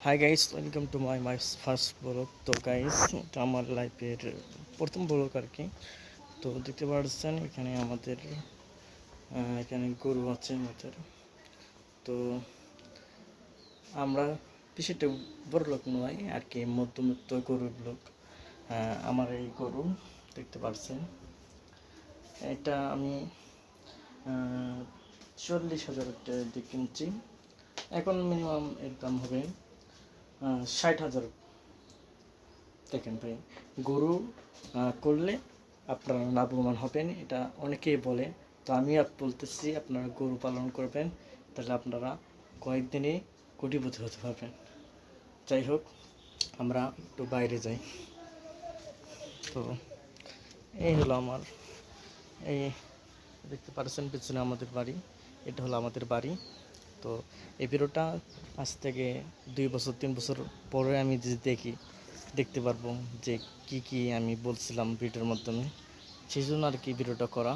Hi guys, welcome to my first blog. তো guys, এটা আমার লাইফের প্রথম ব্লগ আর কি। তো দেখতে পাচ্ছেন এখানে আমাদের এখানে গরু আছে আমাদের। তো আমরা বিষয়টা বড় লোক নয় আর কি, মধ্যবিত্ত গরিব লোক। আমার এই গরু দেখতে পাচ্ছেন, এটা আমি 40,000 দিয়ে কিনছি। এখন মিনিমাম এর দাম হবে 60,000। দেখেন ভাই, গরু করলে আপনারা লাভবান হবেন, এটা অনেকেই বলে। তো আমি বলতেছি, আপনারা গরু পালন করবেন, তাহলে আপনারা কয়েকদিনে কোটিপতি হতে পারবেন। যাই হোক, আমরা একটু বাইরে যাই। তো এই হলো আমার, এই দেখতে পাচ্ছেন পেছনে আমাদের বাড়ি, এটা হলো আমাদের বাড়ি। তো এই ভিডিওটা আজ থেকে 2 বছর 3 বছর পরে আমি যদি দেখতে পারবো যে কি আমি বলছিলাম ভিডিওর মাধ্যমে, সেই জন্য আর কি ভিডিওটা করা।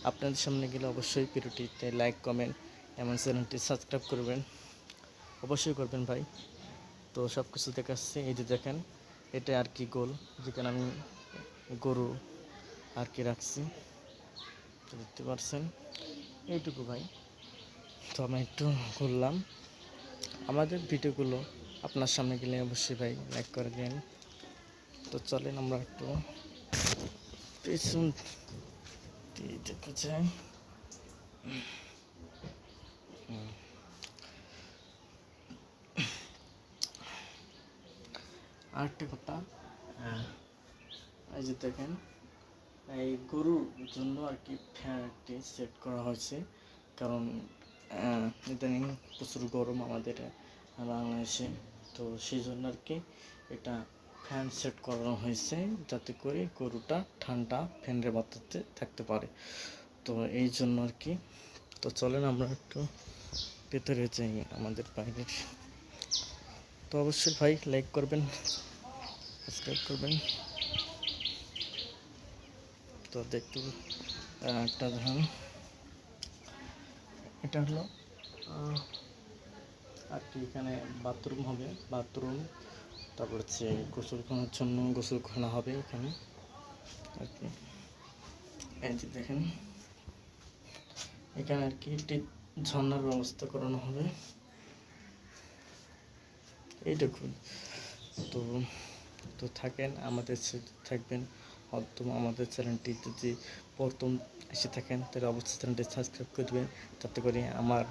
আপনাদের সামনে গেলে অবশ্যই ভিডিওটিতে লাইক, কমেন্ট এবং চ্যানেলটি সাবস্ক্রাইব করবেন, অবশ্যই করবেন ভাই। তো সব কিছু দেখাচ্ছি, এই যে দেখেন, এটা আর কি গোল, যেখানে আমি গরু আর কি রাখছি। তো দেখতে পাচ্ছেন এইটুকু ভাই। তো আমি একটু ঘুরলাম। আমাদের ভিডিওগুলো আপনার সামনে গেলে অবশ্যই ভাই লাইক করে দিন। তো চলেন আমরা একটু পেছন দেখতে চাই। আরেকটা কথা, এই যে দেখেন, এই গরুর জন্য আর কি ফ্যান একটি সেট করা হয়েছে। কারণ ইদানিং প্রচুর গরম আমাদের বাংলাদেশে। তো সেই জন্য আর কি এটা ফ্যান সেট করানো হয়েছে, যাতে করে গরুটা ঠান্ডা ফ্যানের বাতাসে থাকতে পারে। তো এই জন্য আর কি। তো চলেন আমরা একটু ভেতরে যাই আমাদের বাইরের। তো অবশ্যই ভাই লাইক করবেন, সাবস্ক্রাইব করবেন। তো দেখতে একটা ধরুন, এটা হলো আর কি, এখানে বাথরুম হবে, বাথরুম। তারপর হচ্ছে গোসলখানার জন্য গোসলখানা হবে এখানে আর কি। এই যে দেখেন, এখানে আর কি একটি ঝর্ণার ব্যবস্থা করানো হবে, এইটুকু। তো তো থাকেন আমাদের সাথে, থাকবেন। হয়তো আমাদের চ্যানেলটি যদি প্রথম এসে থাকেন, তাহলে অবশ্যই চ্যানেলটি সাবস্ক্রাইব করবেন, যাতে করে আমার